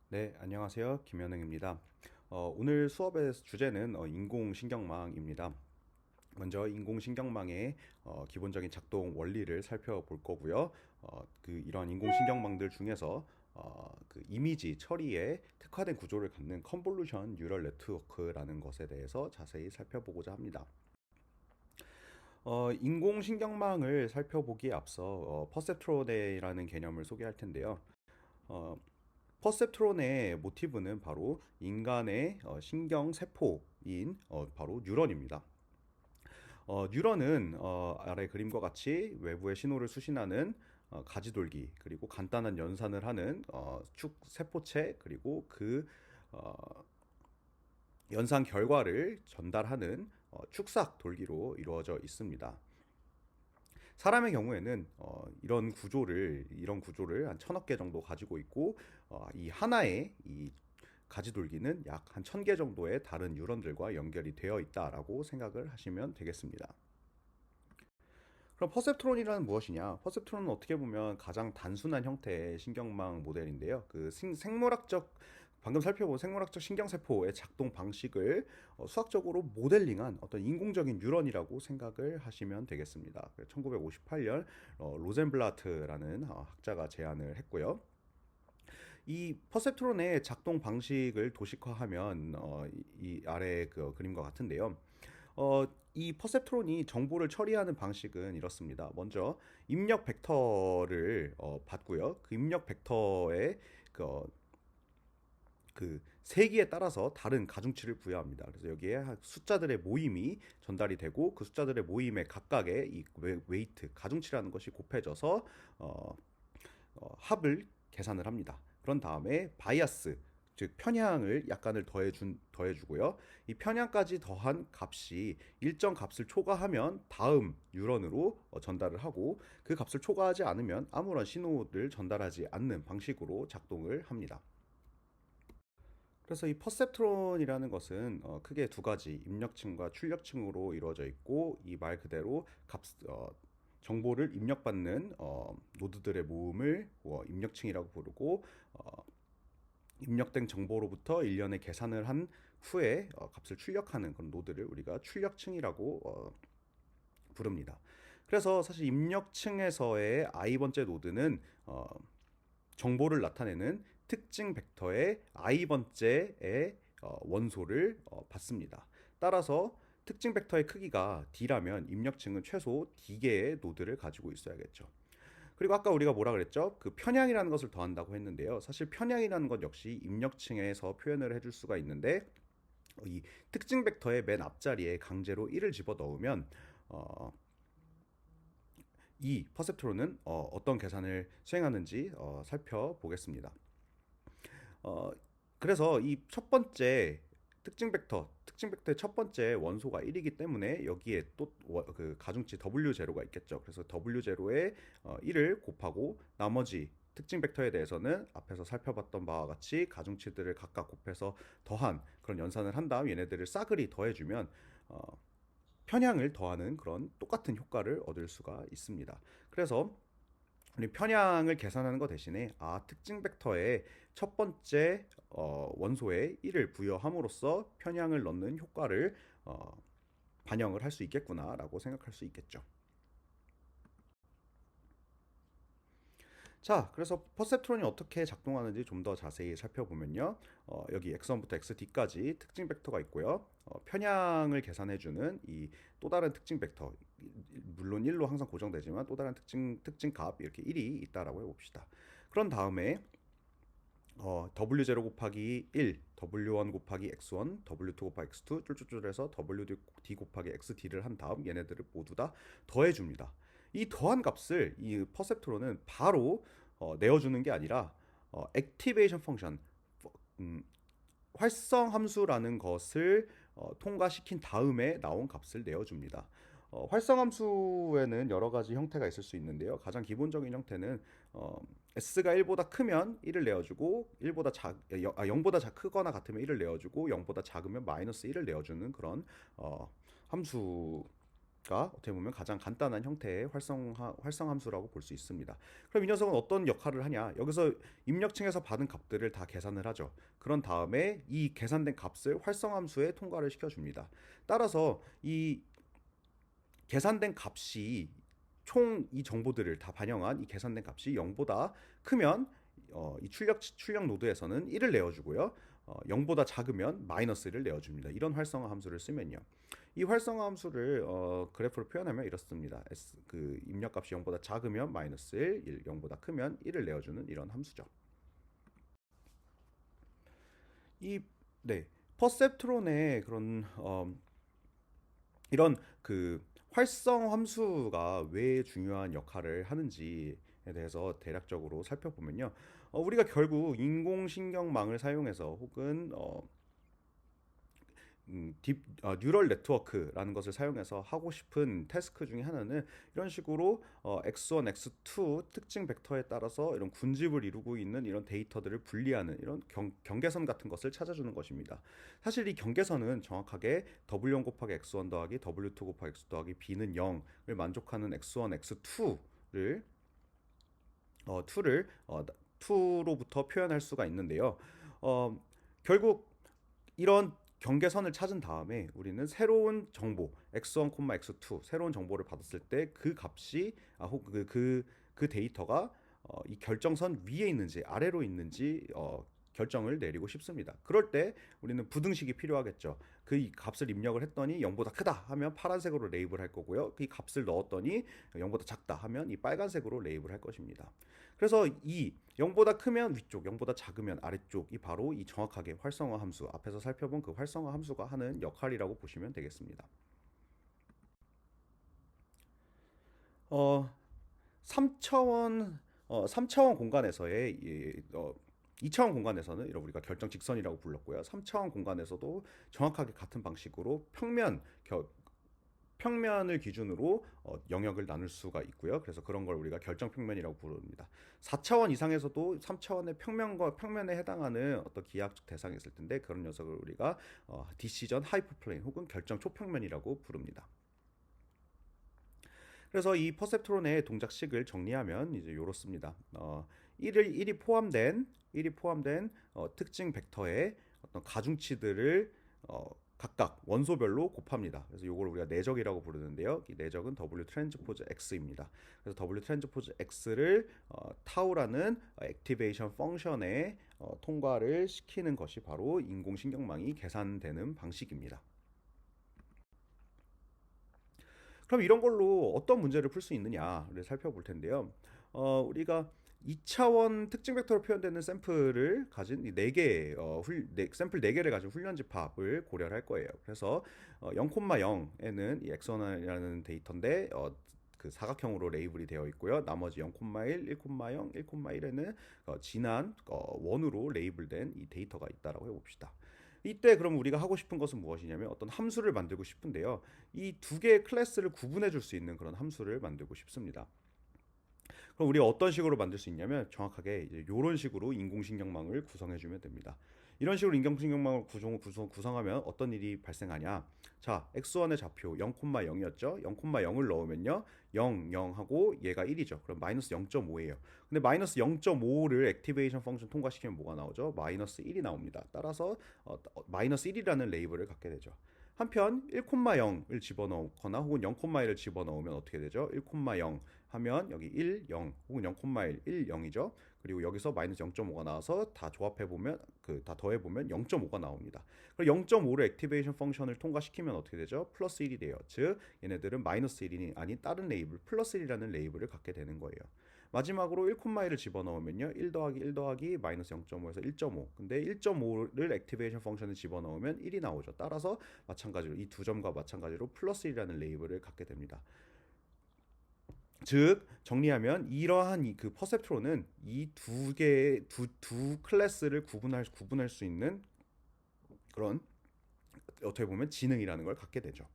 네, 안녕하세요. 김현웅입니다. 오늘 수업의 주제는 인공신경망입니다. 먼저 인공신경망의 기본적인 작동 원리를 살펴볼 거고요. 이러한 인공신경망들 중에서 그 이미지 처리에 특화된 구조를 갖는 컨볼루션 뉴럴 네트워크라는 것에 대해서 자세히 살펴보고자 합니다. 인공신경망을 살펴보기에 앞서 퍼셉트론이라는 개념을 소개할 텐데요. 어, 퍼셉트론의 모티브는 바로 인간의 신경세포인 바로 뉴런입니다. 뉴런은 아래 그림과 같이 외부의 신호를 수신하는 가지돌기 그리고 간단한 연산을 하는 축 세포체 그리고 그 어, 연산 결과를 전달하는 축삭 돌기로 이루어져 있습니다. 사람의 경우에는 이런 구조를 한 천억 개 정도 가지고 있고 이 하나의 이 가지돌기는 약 한 천 개 정도의 다른 뉴런들과 연결이 되어 있다라고 생각을 하시면 되겠습니다. 그럼 퍼셉트론이란 무엇이냐? 퍼셉트론은 어떻게 보면 가장 단순한 형태의 신경망 모델인데요. 생물학적 방금 살펴본 생물학적 신경세포의 작동 방식을 수학적으로 모델링한 어떤 인공적인 뉴런이라고 생각을 하시면 되겠습니다. 1958년 로젠블라트라는 학자가 제안을 했고요. 이 퍼셉트론의 작동 방식을 도식화하면 이 아래 그 그림과 같은데요. 이 퍼셉트론이 정보를 처리하는 방식은 이렇습니다. 먼저 입력 벡터를 받고요. 그 입력 벡터의 그, 그 세기에 따라서 다른 가중치를 부여합니다. 그래서 여기에 숫자들의 모임이 전달이 되고 그 숫자들의 모임의 각각의 이 웨이트, 가중치라는 것이 곱해져서 어, 합을 계산을 합니다. 그런 다음에 바이아스, 즉 편향을 약간을 더해주고요. 이 편향까지 더한 값이 일정 값을 초과하면 다음 뉴런으로 전달을 하고 그 값을 초과하지 않으면 아무런 신호를 전달하지 않는 방식으로 작동을 합니다. 그래서 이 퍼셉트론이라는 것은 크게 두 가지 입력층과 출력층으로 이루어져 있고 이 말 그대로 정보를 입력받는 노드들의 모음을 입력층이라고 부르고 입력된 정보로부터 일련의 계산을 한 후에 값을 출력하는 그런 노드를 우리가 출력층이라고 부릅니다. 그래서 사실 입력층에서의 i번째 노드는 정보를 나타내는 특징 벡터의 i번째의 원소를 받습니다. 따라서 특징 벡터의 크기가 d라면 입력층은 최소 d개의 노드를 가지고 있어야겠죠. 그리고 아까 우리가 뭐라 그랬죠? 그 편향이라는 것을 더한다고 했는데요. 사실 편향이라는 것 역시 입력층에서 표현을 해줄 수가 있는데 이 특징 벡터의 맨 앞자리에 강제로 1을 집어넣으면 어, 이 퍼셉트론은 떤 계산을 수행하는지 살펴보겠습니다. 어, 그래서 이 첫 번째 특징 벡터의 첫 번째 원소가 1이기 때문에 여기에 또 그 가중치 W0가 있겠죠. 그래서 W0에 1을 곱하고 나머지 특징 벡터에 대해서는 앞에서 살펴봤던 바와 같이 가중치들을 각각 곱해서 더한 그런 연산을 한 다음 얘네들을 싸그리 더해주면 어, 편향을 더하는 그런 똑같은 효과를 얻을 수가 있습니다. 그래서 우리 편향을 계산하는 것 대신에 특징 벡터의 첫 번째 원소에 1을 부여함으로써 편향을 넣는 효과를 반영을 할 수 있겠구나라고 생각할 수 있겠죠. 자, 그래서 퍼셉트론이 어떻게 작동하는지 좀 더 자세히 살펴보면요. 여기 x1부터 xd까지 특징 벡터가 있고요. 편향을 계산해주는 이 또 다른 특징 벡터, 물론 1로 항상 고정되지만 또 다른 특징 값 이렇게 1이 있다라고 해봅시다. 그런 다음에 W0 곱하기 1, W1 곱하기 X1, W2 곱하기 X2 쫄쫄쫄 해서 WD 곱하기 XD를 한 다음 얘네들을 모두 다 더해줍니다. 이 더한 값을 이 퍼셉트로는 바로 내어주는 게 아니라 액티베이션 펑션, 음, 활성 함수라는 것을 통과시킨 다음에 나온 값을 내어줍니다. 활성 함수에는 여러 가지 형태가 있을 수 있는데요. 가장 기본적인 형태는 s가 1보다 크면 1을 내어주고 0보다 크거나 같으면 1을 내어주고 0보다 작으면 마이너스 1을 내어주는 그런 함수입니다. 어떻게 보면 가장 간단한 형태의 활성 함수라고 볼 수 있습니다. 그럼 이 녀석은 어떤 역할을 하냐? 여기서 입력층에서 받은 값들을 다 계산을 하죠. 그런 다음에 이 계산된 값을 활성 함수에 통과를 시켜줍니다. 따라서 이 계산된 값이 총 이 정보들을 다 반영한 이 계산된 값이 0보다 크면 이 출력 노드에서는 1을 내어주고요. 0보다 작으면 -1을 내어줍니다. 이런 활성화 함수를 쓰면요. 이 활성화 함수를 그래프로 표현하면 이렇습니다. 그 입력값이 0보다 작으면 -1, 0보다 크면 1을 내어주는 이런 함수죠. 이 네, 퍼셉트론의 그런 이런 그 활성 함수가 왜 중요한 역할을 하는지에 대해서 대략적으로 살펴보면요. 우리가 결국 인공신경망을 사용해서 혹은 뉴럴 네트워크라는 것을 사용해서 하고 싶은 태스크 중에 하나는 이런 식으로 x1, x2 특징 벡터에 따라서 이런 군집을 이루고 있는 이런 데이터들을 분리하는 이런 경계선 같은 것을 찾아주는 것입니다. 사실 이 경계선은 정확하게 w1 곱하기 x1 더하기 w2 곱하기 x 더하기 b는 0을 만족하는 x1, x2를 2로부터 표현할 수가 있는데요. 결국 이런 경계선을 찾은 다음에 우리는 새로운 정보 x1, x2 새로운 정보를 받았을 때 그 값이 혹은 그 데이터가 이 결정선 위에 있는지 아래로 있는지 결정을 내리고 싶습니다. 그럴 때 우리는 부등식이 필요하겠죠. 그 값을 입력을 했더니 0보다 크다 하면 파란색으로 레이블할 거고요. 그 값을 넣었더니 0보다 작다 하면 이 빨간색으로 레이블할 것입니다. 그래서 이 0보다 크면 위쪽, 0보다 작으면 아래쪽이 바로 이 정확하게 활성화 함수, 앞에서 살펴본 그 활성화 함수가 하는 역할이라고 보시면 되겠습니다. 3차원 3차원 공간에서의 2차원 공간에서는 이런 우리가 결정 직선이라고 불렀고요. 3차원 공간에서도 정확하게 같은 방식으로 평면을 기준으로 영역을 나눌 수가 있고요. 그래서 그런 걸 우리가 결정 평면이라고 부릅니다. 4차원 이상에서도 3차원의 평면에 해당하는 어떤 기하학적 대상이 있을 텐데 그런 녀석을 우리가 디시전 하이퍼플레인 혹은 결정 초평면이라고 부릅니다. 그래서 이 퍼셉트론의 동작식을 정리하면 이제 이렇습니다. 1이 포함된 특징 벡터의 어떤 가중치들을 각각 원소별로 곱합니다. 그래서 이걸 우리가 내적이라고 부르는데요. 이 내적은 W 트랜스포즈 X입니다. 그래서 W 트랜스포즈 X를 타우라는 액티베이션 펑션에 통과를 시키는 것이 바로 인공신경망이 계산되는 방식입니다. 그럼 이런 걸로 어떤 문제를 풀 수 있느냐를 살펴볼 텐데요. 우리가 2차원 특징 벡터로 표현되는 샘플을 가진 4개, 샘플 4개를 가진 훈련 집합을 고려를 할 거예요. 그래서 0,0에는 이 엑소나라는 데이터인데 그 사각형으로 레이블이 되어 있고요. 나머지 0,1, 1,0, 1,1에는 진한 원으로 레이블된 이 데이터가 있다라고 해봅시다. 이때 그럼 우리가 하고 싶은 것은 무엇이냐면 어떤 함수를 만들고 싶은데요. 이 두 개의 클래스를 구분해 줄 수 있는 그런 함수를 만들고 싶습니다. 그럼 우리가 어떤 식으로 만들 수 있냐면 정확하게 이제 이런 식으로 인공신경망을 구성해 주면 됩니다. 이런 식으로 인공신경망을 구성하면 어떤 일이 발생하냐? 자, x1의 좌표 0,0이었죠? 0,0을 넣으면요. 0, 0하고 얘가 1이죠. 그럼 마이너스 0.5예요. 근데 마이너스 0.5를 액티베이션 펑션 통과시키면 뭐가 나오죠? 마이너스 1이 나옵니다. 따라서 마이너스 1이라는 레이블을 갖게 되죠. 한편 1,0을 집어넣거나 혹은 0,1을 집어넣으면 어떻게 되죠? 1,0 하면 여기 1, 0 혹은 0,1, 1, 0이죠. 그리고 여기서 마이너스 0.5가 나와서 다 조합해보면 다 더해보면 0.5가 나옵니다. 그리고 0.5를 액티베이션 펑션을 통과시키면 어떻게 되죠? 플러스 1이 돼요. 즉 얘네들은 마이너스 1이 아닌 다른 레이블 플러스 1이라는 레이블을 갖게 되는 거예요. 마지막으로 1,1을 집어넣으면요. 1 더하기 1 더하기 마이너스 0.5에서 1.5. 근데 1.5를 액티베이션 펑션에 집어넣으면 1이 나오죠. 따라서 마찬가지로 이 두 점과 마찬가지로 플러스 1이라는 레이블을 갖게 됩니다. 즉 정리하면 이러한 그 퍼셉트론은 이 두 클래스를 구분할 수 있는 그런 어떻게 보면 지능이라는 걸 갖게 되죠.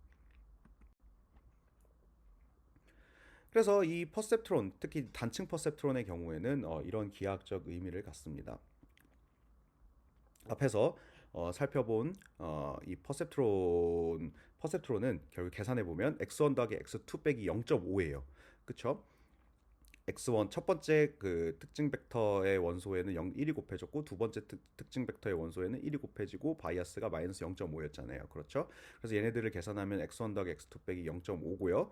그래서 이 퍼셉트론, 특히 단층 퍼셉트론의 경우에는 이런 기하학적 의미를 갖습니다. 앞에서 살펴본 이 퍼셉트론은 결국 계산해 보면 x1 더하기 x2 빼기 0.5예요. 그쵸? x1 첫 번째 그 특징 벡터의 원소에는 1이 곱해졌고 두 번째 특징 벡터의 원소에는 1이 곱해지고 바이아스가 마이너스 0.5였잖아요. 그렇죠? 그래서 얘네들을 계산하면 x1 더하기 x2 빼기 0.5고요.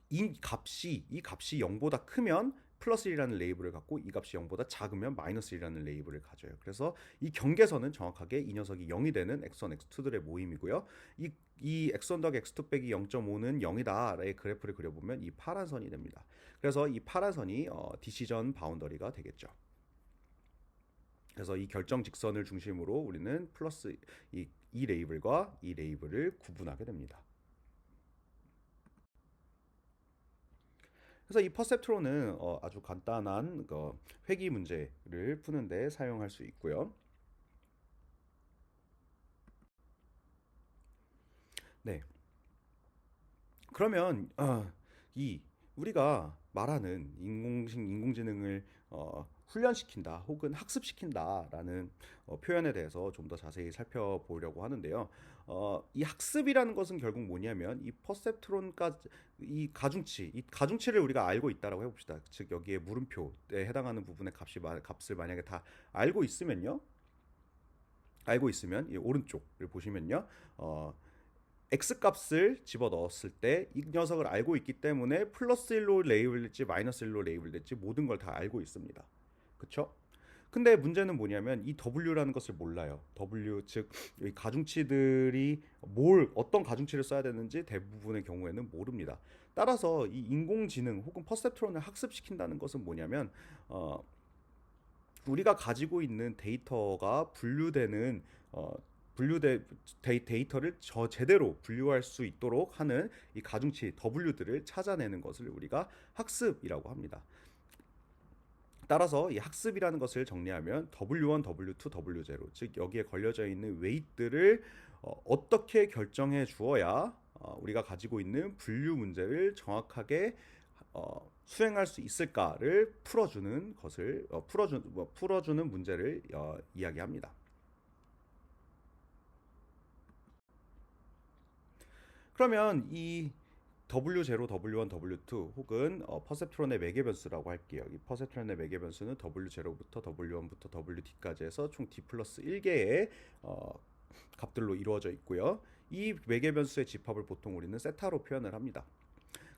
이 값이 0보다 크면 플러스 1이라는 레이블을 갖고 이 값이 0보다 작으면 마이너스 1이라는 레이블을 가져요. 그래서 이 경계선은 정확하게 이 녀석이 0이 되는 x1, x2들의 모임이고요. 이 x1 더하기 x2 빼기 0.5는 0이다의 그래프를 그려보면 이 파란 선이 됩니다. 그래서 이 파란 선이 디시전 바운더리가 되겠죠. 그래서 이 결정 직선을 중심으로 우리는 플러스 이 레이블과 이 레이블을 구분하게 됩니다. 그래서 이 퍼셉트론은 아주 간단한 회귀 문제를 푸는데 사용할 수 있고요. 네. 그러면 이 우리가 말하는 인공지능을 훈련시킨다 혹은 학습시킨다라는 표현에 대해서 좀 더 자세히 살펴보려고 하는데요. 이 학습이라는 것은 결국 뭐냐면 이 퍼셉트론까지 이 가중치를 우리가 알고 있다라고 해봅시다. 즉 여기에 물음표에 해당하는 부분의 값을 만약에 다 알고 있으면요. 알고 있으면 이 오른쪽을 보시면요. x 값을 집어 넣었을 때 이 녀석을 알고 있기 때문에 플러스 1로 레이블될지 마이너스 1로 레이블될지 모든 걸 다 알고 있습니다. 그쵸? 근데 문제는 뭐냐면 이 W라는 것을 몰라요. W 즉 가중치들이 어떤 가중치를 써야 되는지 대부분의 경우에는 모릅니다. 따라서 이 인공지능 혹은 퍼셉트론을 학습시킨다는 것은 뭐냐면 우리가 가지고 있는 데이터가 분류되는 분류된 데이터를 제대로 분류할 수 있도록 하는 이 가중치 W들을 찾아내는 것을 우리가 학습이라고 합니다. 따라서 이 학습이라는 것을 정리하면 W1, W2, W0 즉 여기에 걸려져 있는 웨이트들을 어떻게 결정해 주어야 우리가 가지고 있는 분류 문제를 정확하게 수행할 수 있을까를 풀어주는 것을 풀어주는 문제를 이야기합니다. 그러면 이 W0, W1, W2 혹은 퍼셉트론의 매개 변수라고 할게요. 이 퍼셉트론의 매개 변수는 W0부터 W1부터 WD까지 해서 총 D 플러스 1개의 값들로 이루어져 있고요. 이 매개 변수의 집합을 보통 우리는 세타로 표현을 합니다.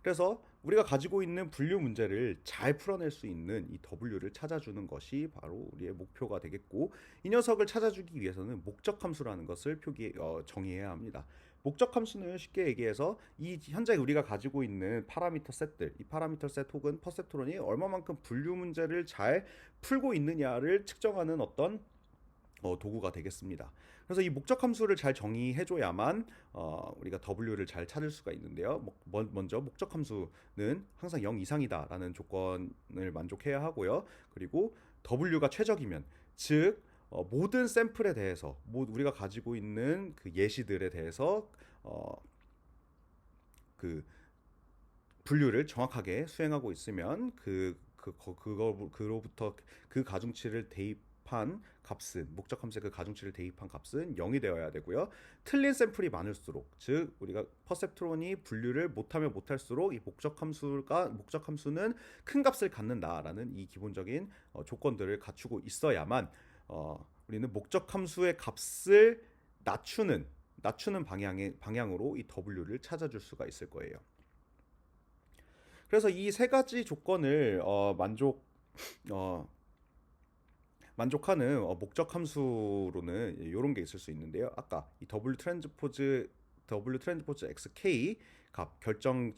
그래서 우리가 가지고 있는 분류 문제를 잘 풀어낼 수 있는 이 W를 찾아주는 것이 바로 우리의 목표가 되겠고 이 녀석을 찾아주기 위해서는 목적 함수라는 것을 정의해야 합니다. 목적 함수는 쉽게 얘기해서 이 현재 우리가 가지고 있는 파라미터 셋들, 이 파라미터 셋 혹은 퍼셉트론이 얼마만큼 분류 문제를 잘 풀고 있느냐를 측정하는 어떤 도구가 되겠습니다. 그래서 이 목적 함수를 잘 정의해줘야만 우리가 W를 잘 찾을 수가 있는데요. 먼저 목적 함수는 항상 0 이상이다라는 조건을 만족해야 하고요. 그리고 W가 최적이면 즉 모든 샘플에 대해서 우리가 가지고 있는 그 예시들에 대해서 그 분류를 정확하게 수행하고 있으면 그로부터 그 가중치를 대입한 값은 목적 함수의 그 가중치를 대입한 값은 0이 되어야 되고요. 틀린 샘플이 많을수록 즉 우리가 퍼셉트론이 분류를 못하면 못할수록 이 목적 함수는 큰 값을 갖는다라는 이 기본적인 조건들을 갖추고 있어야만 우리는 목적 함수의 값을 낮추는 방향으로 이 W를 찾아줄 수가 있을 거예요. 그래서 이 세 가지 조건을 만족하는 목적 함수로는 이런 게 있을 수 있는데요. 아까 이 W 트랜스포즈 XK 값 결정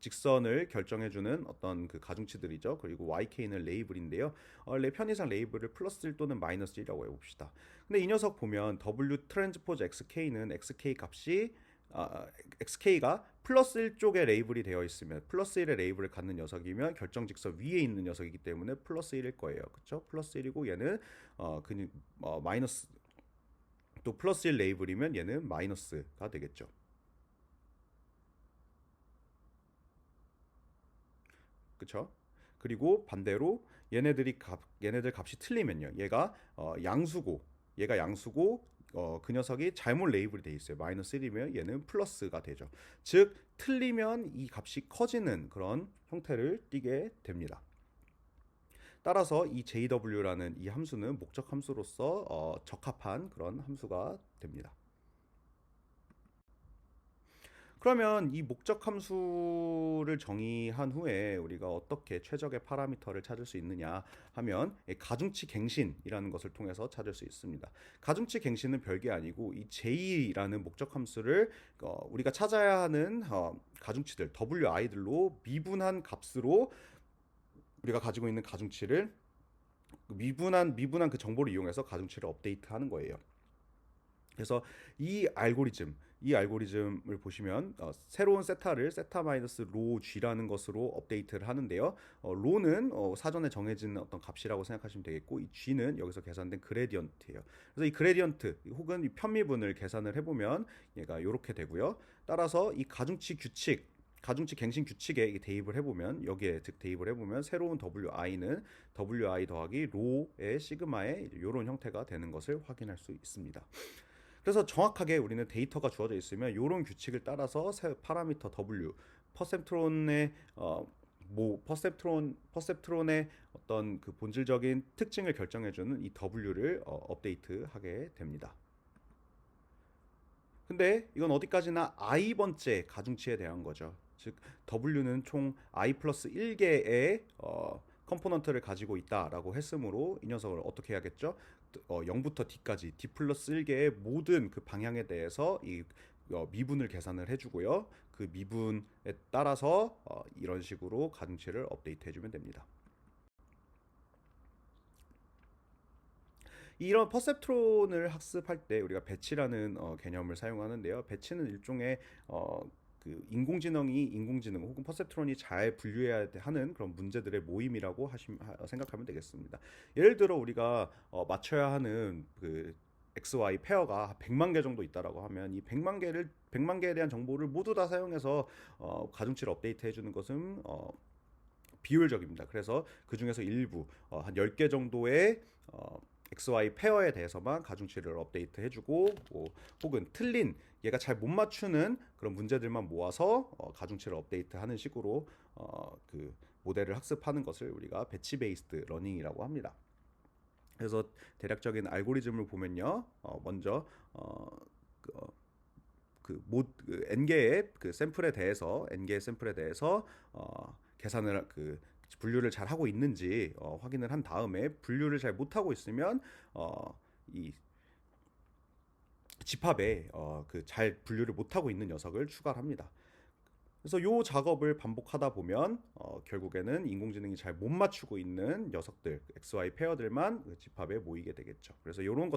직선을 결정해주는 어떤 그 가중치들이죠. 그리고 YK는 레이블인데요. 편의상 레이블을 플러스 1 또는 마이너스 1이라고 해봅시다. 근데 이 녀석 보면 W 트랜스포즈 XK는 XK 값이 XK가 플러스 1 쪽에 레이블이 되어 있으면 플러스 1의 레이블을 갖는 녀석이면 결정 직선 위에 있는 녀석이기 때문에 플러스 1일 거예요. 그렇죠? 플러스 1이고 얘는 마이너스 또 플러스 1 레이블이면 얘는 마이너스가 되겠죠. 그렇죠? 그리고 반대로 얘네들 값이 틀리면요. 얘가 양수고 그 녀석이 잘못 레이블이 돼 있어요. 마이너스 1이면 얘는 플러스가 되죠. 즉 틀리면 이 값이 커지는 그런 형태를 띠게 됩니다. 따라서 이 JW라는 이 함수는 목적 함수로서 적합한 그런 함수가 됩니다. 그러면 이 목적 함수를 정의한 후에 우리가 어떻게 최적의 파라미터를 찾을 수 있느냐 하면 가중치 갱신이라는 것을 통해서 찾을 수 있습니다. 가중치 갱신은 별게 아니고 이 J라는 목적 함수를 우리가 찾아야 하는 가중치들 WI들로 미분한 값으로 우리가 가지고 있는 가중치를 미분한 그 정보를 이용해서 가중치를 업데이트하는 거예요. 그래서 이 알고리즘을 보시면 새로운 세타를 세타 마이너스 로 g라는 것으로 업데이트를 하는데요. 로는 사전에 정해진 어떤 값이라고 생각하시면 되겠고, 이 g는 여기서 계산된 그레디언트예요. 그래서 이 그레디언트 혹은 이 편미분을 계산을 해보면 얘가 이렇게 되고요. 따라서 이 가중치 갱신 규칙에 대입을 해보면 대입을 해보면 새로운 wi는 wi 더하기 로의 시그마의 이런 형태가 되는 것을 확인할 수 있습니다. 그래서 정확하게 우리는 데이터가 주어져 있으면 이런 규칙을 따라서 파라미터 w 퍼셉트론의 어떤 그 본질적인 특징을 결정해주는 이 w를 업데이트하게 됩니다. 근데 이건 어디까지나 i번째 가중치에 대한 거죠. 즉 w는 총 i 플러스 1개의 컴포넌트를 가지고 있다라고 했으므로 이 녀석을 어떻게 해야겠죠? 0부터 d까지 d 플러스 1개의 모든 그 방향에 대해서 이 미분을 계산을 해주고요. 그 미분에 따라서 이런 식으로 가중치를 업데이트 해주면 됩니다. 이런 퍼셉트론을 학습할 때 우리가 배치라는 개념을 사용하는데요. 배치는 일종의 그 인공지능 혹은 퍼셉트론이 잘 분류해야 하는 그런 문제들의 모임이라고 생각하면 되겠습니다. 예를 들어 우리가 맞춰야 하는 그 XY 페어가 100만 개 정도 있다라고 하면 이 100만 개에 대한 정보를 모두 다 사용해서 가중치를 업데이트 해주는 것은 비효율적입니다. 그래서 그 중에서 일부 한 10개 정도의 XY 페어에 대해서만 가중치를 업데이트 해주고 혹은 틀린 얘가 잘 못 맞추는 그런 문제들만 모아서 가중치를 업데이트하는 식으로 그 모델을 학습하는 것을 우리가 배치 베이스드 러닝이라고 합니다. 그래서 대략적인 알고리즘을 보면요, 먼저 n개의 샘플에 대해서 계산을 분류를 잘 하고 있는지 확인을 한 다음에 분류를 잘 못하고 있으면 이 집합에 잘 분류를 못하고 있는 녀석을 추가를 합니다. 그래서 이 작업을 반복하다 보면 결국에는 인공지능이 잘 못 맞추고 있는 녀석들 XY 페어들만 그 집합에 모이게 되겠죠. 그래서 이런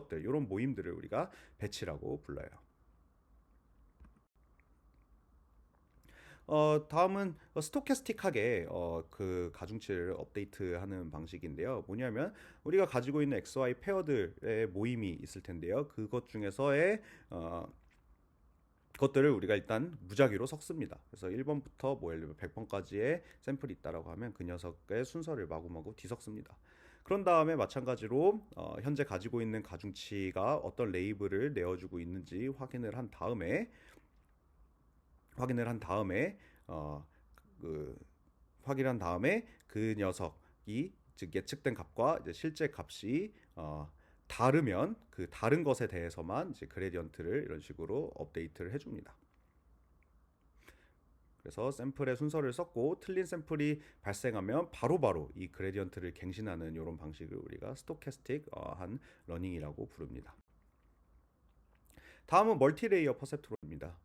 모임들을 우리가 배치라고 불러요. 다음은 스토캐스틱하게 그 가중치를 업데이트하는 방식인데요. 뭐냐면 우리가 가지고 있는 XY 페어들의 모임이 있을 텐데요. 그것 중에서의 그것들을 우리가 일단 무작위로 섞습니다. 그래서 1번부터 예를 들면 100번까지의 샘플이 있다라고 하면 그 녀석의 순서를 마구마구 뒤섞습니다. 그런 다음에 마찬가지로 현재 가지고 있는 가중치가 어떤 레이블을 내어주고 있는지 확인을 한 다음에 그 녀석이 즉 예측된 값과 이제 실제 값이 다르면 그 다른 것에 대해서만 이제 그레디언트를 이런 식으로 업데이트를 해줍니다. 그래서 샘플의 순서를 썼고 틀린 샘플이 발생하면 바로바로 이 그레디언트를 갱신하는 이런 방식을 우리가 스토캐스틱 한 러닝이라고 부릅니다. 다음은 멀티레이어 퍼셉트론입니다.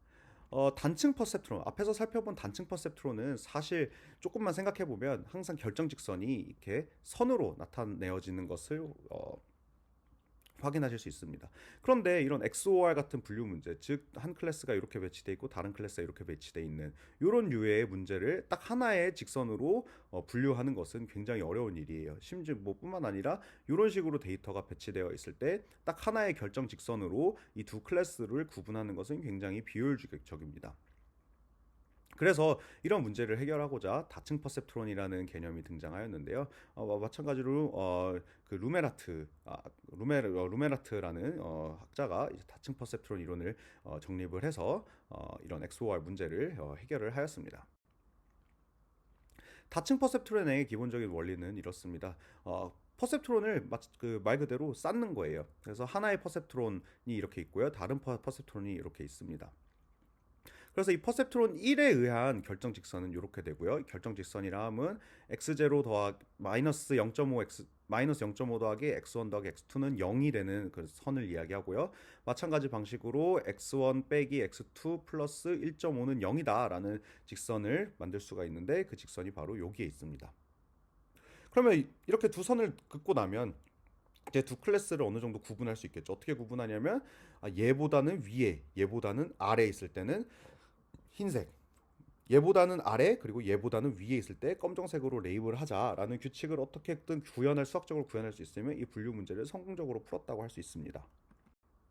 단층 퍼셉트론, 앞에서 살펴본 단층 퍼셉트론은 사실 조금만 생각해 보면 항상 결정 직선이 이렇게 선으로 나타내어지는 것을 확인하실 수 있습니다. 그런데 이런 XOR 같은 분류 문제, 즉 한 클래스가 이렇게 배치되어 있고 다른 클래스가 이렇게 배치되어 있는 이런 류의 문제를 딱 하나의 직선으로 분류하는 것은 굉장히 어려운 일이에요. 심지어 뿐만 아니라 이런 식으로 데이터가 배치되어 있을 때 딱 하나의 결정 직선으로 이 두 클래스를 구분하는 것은 굉장히 비효율적입니다. 그래서 이런 문제를 해결하고자 다층 퍼셉트론이라는 개념이 등장하였는데요. 마찬가지로 그 루메라트라는 학자가 이제 다층 퍼셉트론 이론을 정립을 해서 이런 XOR 문제를 해결을 하였습니다. 다층 퍼셉트론의 기본적인 원리는 이렇습니다. 퍼셉트론을 말 그대로 쌓는 거예요. 그래서 하나의 퍼셉트론이 이렇게 있고요. 다른 퍼셉트론이 이렇게 있습니다. 그래서 이 퍼셉트론 1에 의한 결정 직선은 이렇게 되고요. 결정 직선이라 함은 x0 더하기 마이너스 0.5 더하기 x1 더하기 x2는 0이 되는 그 선을 이야기하고요. 마찬가지 방식으로 x1 빼기 x2 플러스 1.5는 0이다 라는 직선을 만들 수가 있는데 그 직선이 바로 여기에 있습니다. 그러면 이렇게 두 선을 긋고 나면 이제 두 클래스를 어느 정도 구분할 수 있겠죠. 어떻게 구분하냐면 얘보다는 위에, 얘보다는 아래에 있을 때는 흰색, 얘보다는 아래 그리고 얘보다는 위에 있을 때 검정색으로 레이블 하자라는 규칙을 어떻게든 수학적으로 구현할 수 있으면 이 분류 문제를 성공적으로 풀었다고 할 수 있습니다.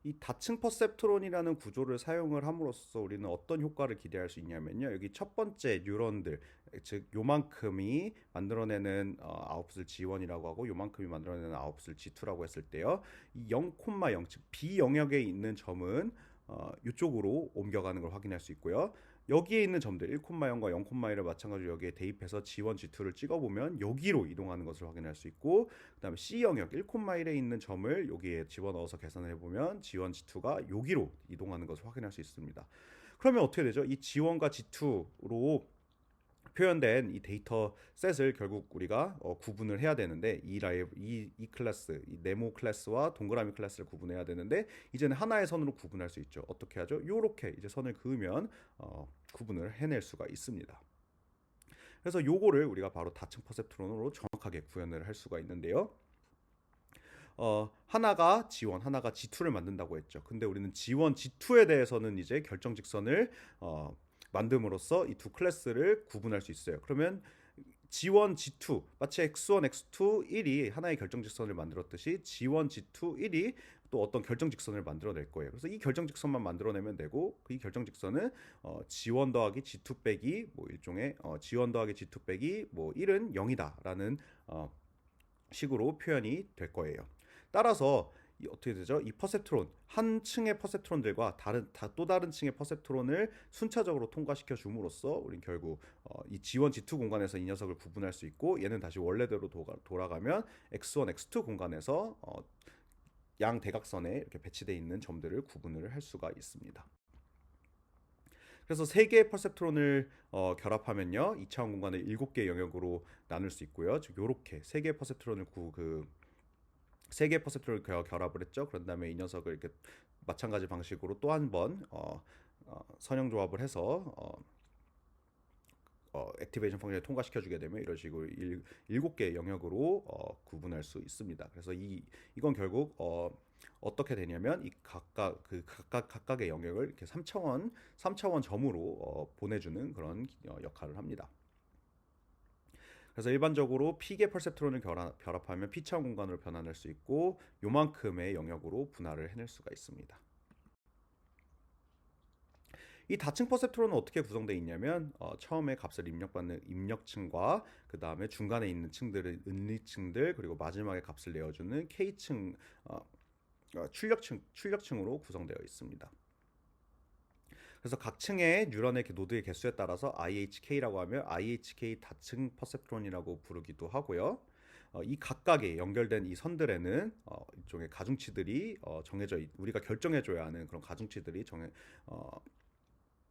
이 다층 퍼셉트론이라는 구조를 사용을 함으로써 우리는 어떤 효과를 기대할 수 있냐면요. 여기 첫 번째 뉴런들, 즉 요만큼이 만들어내는 아웃풋을 G1이라고 하고 요만큼이 만들어내는 아웃풋을 G2라고 했을 때요. 이 0,0, 즉 B 영역에 있는 점은 이쪽으로 옮겨가는 걸 확인할 수 있고요. 여기에 있는 점들 1,0과 0,1을 마찬가지로 여기에 대입해서 G1, G2를 찍어보면 여기로 이동하는 것을 확인할 수 있고, 그 다음에 C 영역 1,1에 있는 점을 여기에 집어넣어서 계산을 해보면 G1, G2가 여기로 이동하는 것을 확인할 수 있습니다. 그러면 어떻게 되죠? 이 G1과 G2로 표현된 이 데이터 셋을 결국 우리가 구분을 해야 되는데 이 클래스, 이 네모 클래스와 동그라미 클래스를 구분해야 되는데 이제는 하나의 선으로 구분할 수 있죠. 어떻게 하죠? 요렇게 이제 선을 그으면 구분을 해낼 수가 있습니다. 그래서 요거를 우리가 바로 다층 퍼셉트론으로 정확하게 구현을 할 수가 있는데요. 하나가 G1, 하나가 G2를 만든다고 했죠. 근데 우리는 G1, G2에 대해서는 이제 결정 직선을 만듦으로써 이 두 클래스를 구분할 수 있어요. 그러면 G1, G2 마치 X1, X2, 1이 하나의 결정 직선을 만들었듯이 G1, G2, 1이 또 어떤 결정 직선을 만들어낼 거예요. 그래서 이 결정 직선만 만들어내면 되고 이 결정 직선은 G1 더하기 G2 빼기 뭐 일종의 G1 더하기 G2 빼기 뭐 1은 0이다라는 식으로 표현이 될 거예요. 따라서 어떻게 되죠? 이 퍼셉트론 한 층의 퍼셉트론들과 또 다른 층의 퍼셉트론을 순차적으로 통과시켜 줌으로써 우린 결국 이 G1, G2 공간에서 이 녀석을 구분할 수 있고 얘는 다시 원래대로 돌아가면 X1, X2 공간에서 양 대각선에 이렇게 배치되어 있는 점들을 구분을 할 수가 있습니다. 그래서 세 개의 퍼셉트론을 결합하면요, 2차원 공간을 7개의 영역으로 나눌 수 있고요. 즉 요렇게 세 개의 퍼셉트론을 세 개의 퍼셉트론을 결합을 했죠. 그런 다음에 이 녀석을 이렇게 마찬가지 방식으로 또 한 번 선형 조합을 해서 액티베이션 펑션을 통과시켜 주게 되면 이런 식으로 7개의 영역으로 구분할 수 있습니다. 그래서 이건 결국 어떻게 되냐면 이 각각의 영역을 이렇게 3차원 점으로 보내주는 그런 역할을 합니다. 그래서 일반적으로 P계 퍼셉트론을 결합하면 P차원 공간으로 변환할 수 있고 요만큼의 영역으로 분할을 해낼 수가 있습니다. 이 다층 퍼셉트론은 어떻게 구성되어 있냐면 처음에 값을 입력받는 입력층과 그 다음에 중간에 있는 층들은 은리층들 그리고 마지막에 값을 내어주는 K층 출력층으로 구성되어 있습니다. 그래서 각 층의 뉴런의 노드의 개수에 따라서 IHK라고 하면 IHK 다층 퍼셉트론이라고 부르기도 하고요. 이 각각의 연결된 이 선들에는 일종의 가중치들이 우리가 결정해줘야 하는 그런 가중치들이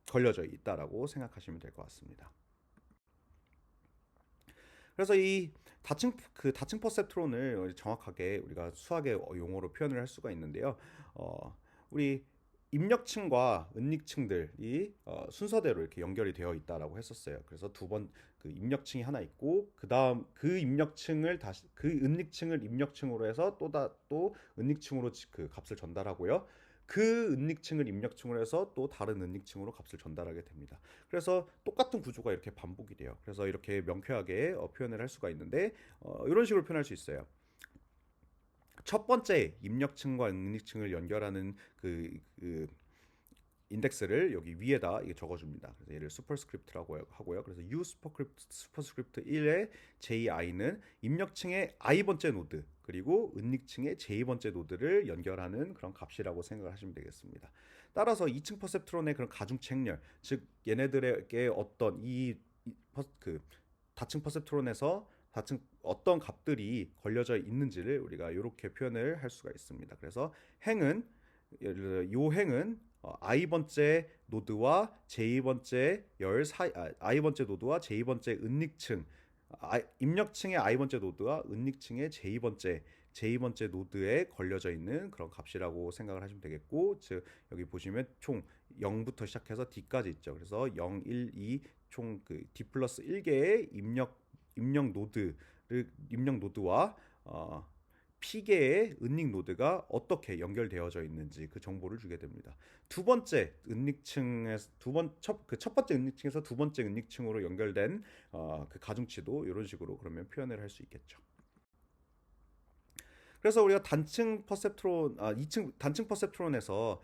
걸려져 있다라고 생각하시면 될 것 같습니다. 그래서 이 다층 퍼셉트론을 정확하게 우리가 수학의 용어로 표현을 할 수가 있는데요. 우리 입력층과 은닉층들이 순서대로 이렇게 연결이 되어 있다라고 했었어요. 그래서 두 번 그 입력층이 하나 있고 그다음 그 입력층을 다시 그 은닉층을 입력층으로 해서 또 은닉층으로 그 값을 전달하고요. 그 은닉층을 입력층으로 해서 또 다른 은닉층으로 값을 전달하게 됩니다. 그래서 똑같은 구조가 이렇게 반복이 돼요. 그래서 이렇게 명쾌하게 표현을 할 수가 있는데 이런 식으로 표현할 수 있어요. 첫 번째 입력층과 은닉층을 연결하는 인덱스를 여기 위에다 이게 적어줍니다. 그래서 얘를 슈퍼스크립트라고 하고요. 그래서 u 슈퍼스크립트 1의 ji는 입력층의 i번째 노드 그리고 은닉층의 j번째 노드를 연결하는 그런 값이라고 생각을 하시면 되겠습니다. 따라서 2층 퍼셉트론의 그런 가중치 행렬, 즉 얘네들에게 어떤 그 다층 퍼셉트론에서 다층 어떤 값들이 걸려져 있는지를 우리가 이렇게 표현을 할 수가 있습니다. 그래서 행은 예를 들어 요 행은 i번째 노드와 j번째 열 사이 i번째 노드와 j번째 은닉층 입력층의 i번째 노드와 은닉층의 j번째 노드에 걸려져 있는 그런 값이라고 생각을 하시면 되겠고, 즉 여기 보시면 총 0부터 시작해서 d까지 있죠. 그래서 0, 1, 2 총 그 d 플러스 1개의 입력 노드와 P개의 은닉 노드가 어떻게 연결되어져 있는지 그 정보를 주게 됩니다. 두 번째 은닉층에서 첫 번째 은닉층에서 두 번째 은닉층으로 연결된 그 가중치도 이런 식으로 그러면 표현을 할 수 있겠죠. 그래서 우리가 단층 퍼셉트론에서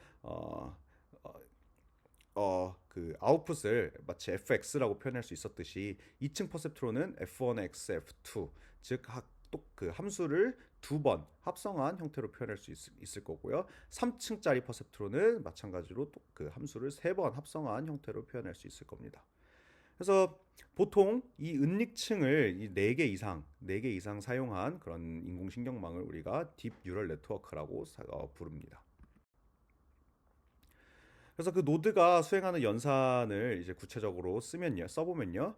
그 아웃풋을 마치 fx라고 표현할 수 있었듯이 2층 퍼셉트론은 f1x, f2 즉 그 함수를 두 번 합성한 형태로 표현할 수 있을 거고요. 3층짜리 퍼셉트론은 마찬가지로 또 그 함수를 세 번 합성한 형태로 표현할 수 있을 겁니다. 그래서 보통 이 은닉층을 이 4개 이상 사용한 그런 인공신경망을 우리가 딥 뉴럴 네트워크라고 부릅니다. 그래서 그 노드가 수행하는 연산을 이제 구체적으로 써보면요.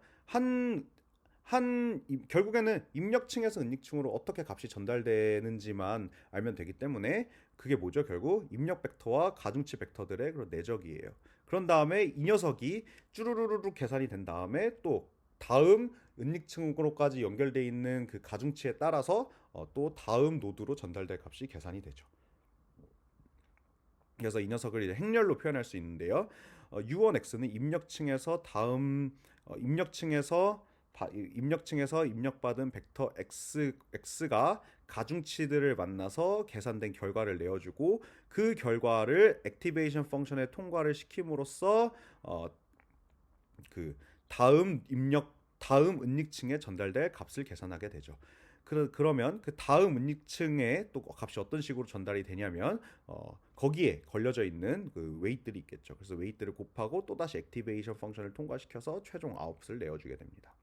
결국에는 입력층에서 은닉층으로 어떻게 값이 전달되는지만 알면 되기 때문에 그게 뭐죠? 결국 입력 벡터와 가중치 벡터들의 그런 내적이에요. 그런 다음에 이 녀석이 쭈루루루루 계산이 된 다음에 또 다음 은닉층으로까지 연결되어 있는 그 가중치에 따라서 또 다음 노드로 전달될 값이 계산이 되죠. 그래서 이 녀석을 이제 행렬로 표현할 수 있는데요. U1X는 입력층에서 입력받은 벡터 X가 가중치들을 만나서 계산된 결과를 내어주고 그 결과를 액티베이션 펑션에 통과를 시킴으로써 그 다음 은닉층에 전달될 값을 계산하게 되죠. 그러면 그 다음 은닉층에 또 값이 어떤 식으로 전달이 되냐면 거기에 걸려져 있는 그 웨이트들이 있겠죠. 그래서 웨이트를 곱하고 또다시 액티베이션 펑션을 통과시켜서 최종 아웃풋을 내어주게 됩니다.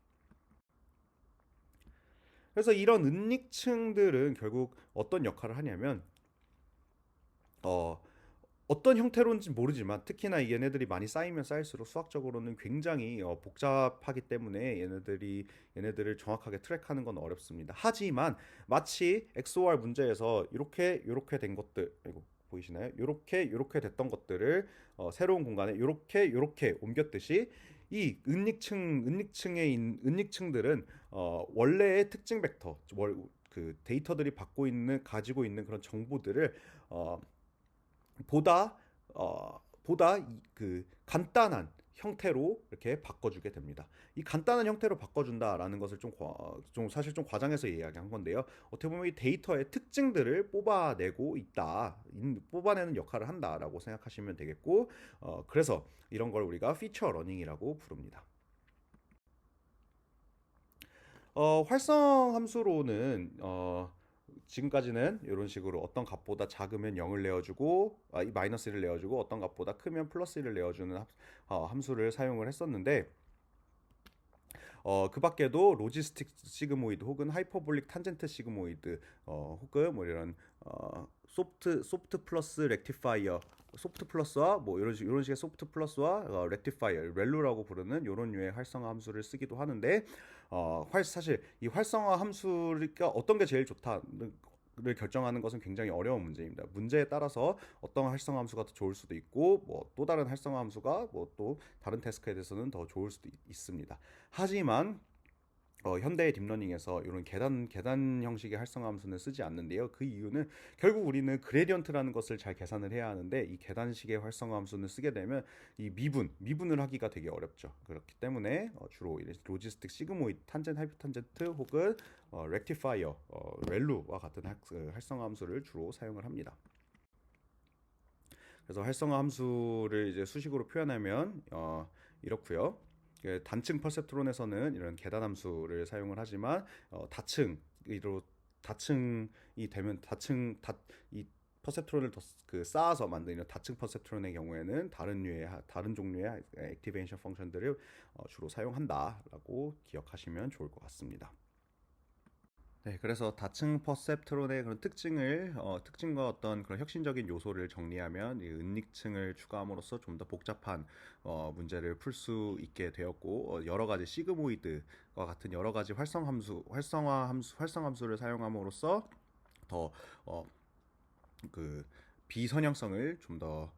그래서 이런 은닉층들은 결국 어떤 역할을 하냐면 어떤 형태로인지 모르지만 특히나 얘네들이 많이 쌓이면 쌓일수록 수학적으로는 굉장히 복잡하기 때문에 얘네들을 정확하게 트랙하는 건 어렵습니다. 하지만 마치 XOR 문제에서 이렇게 된 것들 이거 보이시나요? 이렇게 됐던 것들을 새로운 공간에 이렇게 옮겼듯이 이 은닉층들은 원래의 특징 벡터 그 데이터들이 가지고 있는 그런 정보들을 보다 그 간단한 형태로 이렇게 바꿔주게 됩니다. 이 간단한 형태로 바꿔준다라는 것을 사실 좀 과장해서 이야기한 건데요. 어떻게 보면 이 데이터의 특징들을 뽑아내는 역할을 한다라고 생각하시면 되겠고, 그래서 이런 걸 우리가 피처 러닝이라고 부릅니다. 활성 함수로는 지금까지는 이런 식으로 어떤 값보다 작으면 0을 내어주고 이 마이너스 1을 내어주고 어떤 값보다 크면 플러스 1을 내어주는 함수를 사용을 했었는데 그 밖에도 로지스틱 시그모이드 혹은 하이퍼볼릭 탄젠트 시그모이드 혹은 뭐 이런 소프트 플러스 렉티파이어 소프트 플러스와 뭐 이런 식의 소프트 플러스와 렉티파이어 렐루라고 부르는 이런 류의 활성화 함수를 쓰기도 하는데 사실 이 활성화 함수가 어떤 게 제일 좋다를 결정하는 것은 굉장히 어려운 문제입니다. 문제에 따라서 어떤 활성화 함수가 더 좋을 수도 있고 뭐 또 다른 활성화 함수가 뭐 또 다른 태스크에 대해서는 더 좋을 수도 있습니다. 하지만 현대의 딥러닝에서 이런 계단 형식의 활성화 함수는 쓰지 않는데요. 그 이유는 결국 우리는 그레디언트라는 것을 잘 계산을 해야 하는데 이 계단식의 활성화 함수는 쓰게 되면 이 미분을 하기가 되게 어렵죠. 그렇기 때문에 주로 로지스틱 시그모이드, 탄젠트, 하이퍼탄젠트 혹은 렉티파이어, 렐루와 같은 활성화 함수를 주로 사용을 합니다. 그래서 활성화 함수를 이제 수식으로 표현하면 이렇고요. 단층 퍼셉트론에서는 이런 계단 함수를 사용을 하지만 다층으로 다층이 되면 이 퍼셉트론을 더 쌓아서 만드는 다층 퍼셉트론의 경우에는 다른 종류의 액티베이션 펑션들을 주로 사용한다라고 기억하시면 좋을 것 같습니다. 네, 그래서 다층 퍼셉트론의 그런 특징과 어떤 그런 혁신적인 요소를 정리하면 이 은닉층을 추가함으로써 좀 더 복잡한 문제를 풀 수 있게 되었고, 여러 가지 시그모이드와 같은 여러 가지 활성 함수를 사용함으로써 더 그 비선형성을 좀 더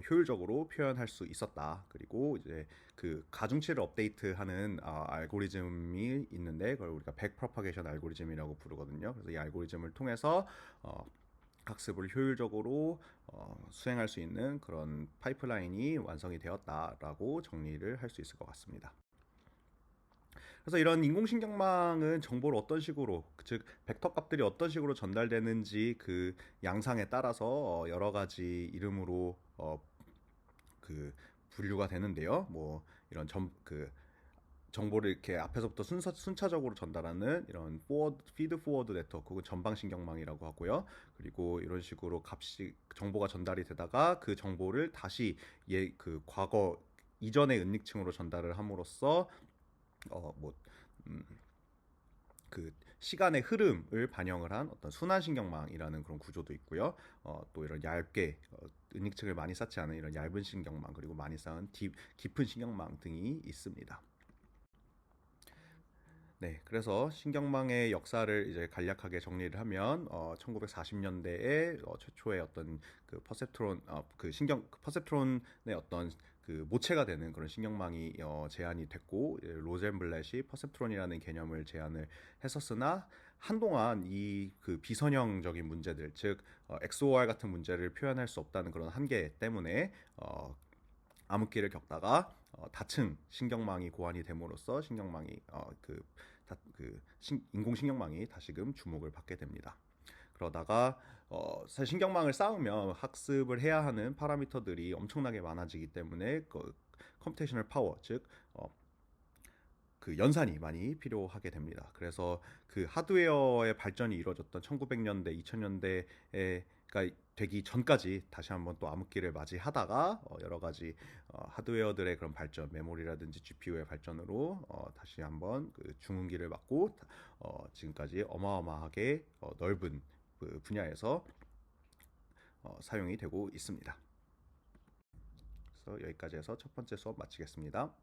효율적으로 표현할 수 있었다. 그리고 이제 그 가중치를 업데이트하는 알고리즘이 있는데 그걸 우리가 백프로파게이션 알고리즘이라고 부르거든요. 그래서 이 알고리즘을 통해서 학습을 효율적으로 수행할 수 있는 그런 파이프라인이 완성이 되었다라고 정리를 할 수 있을 것 같습니다. 그래서 이런 인공신경망은 정보를 어떤 식으로, 즉 벡터 값들이 어떤 식으로 전달되는지 그 양상에 따라서 여러 가지 이름으로 그 분류가 되는데요. 뭐 이런 정보를 이렇게 앞에서부터 순차적으로 전달하는 이런 피드 포워드 네트워크, 혹은 전방신경망이라고 하고요. 그리고 이런 식으로 정보가 전달이 되다가 그 정보를 다시 과거 이전의 은닉층으로 전달을 함으로써 뭐 그 시간의 흐름을 반영을 한 어떤 순환신경망이라는 그런 구조도 있고요. 또 이런 은닉층을 많이 쌓지 않은 이런 얇은 신경망, 그리고 많이 쌓은 깊은 신경망 등이 있습니다. 네, 그래서 신경망의 역사를 이제 간략하게 정리를 하면 1940년대에 최초의 어떤 그 퍼셉트론의 어떤 그 모체가 되는 그런 신경망이 제안이 됐고, 로젠블렛이 퍼셉트론이라는 개념을 제안을 했었으나 한동안 이 그 비선형적인 문제들, 즉 XOR 같은 문제를 표현할 수 없다는 그런 한계 때문에 암흑기를 겪다가 다층 신경망이 고안이 됨으로써 인공신경망이 다시금 주목을 받게 됩니다. 그러다가 사실 신경망을 쌓으면 학습을 해야 하는 파라미터들이 엄청나게 많아지기 때문에 컴퓨테이셔널 파워, 즉 그 연산이 많이 필요하게 됩니다. 그래서 그 하드웨어의 발전이 이루어졌던 1900년대, 2000년대가 되기 전까지 다시 한번 또 암흑기를 맞이하다가 여러 가지 하드웨어들의 그런 발전, 메모리라든지 GPU의 발전으로 다시 한번 그 중흥기를 맞고 지금까지 어마어마하게 넓은 그 분야에서 사용이 되고 있습니다. 그래서 여기까지 해서 첫 번째 수업 마치겠습니다.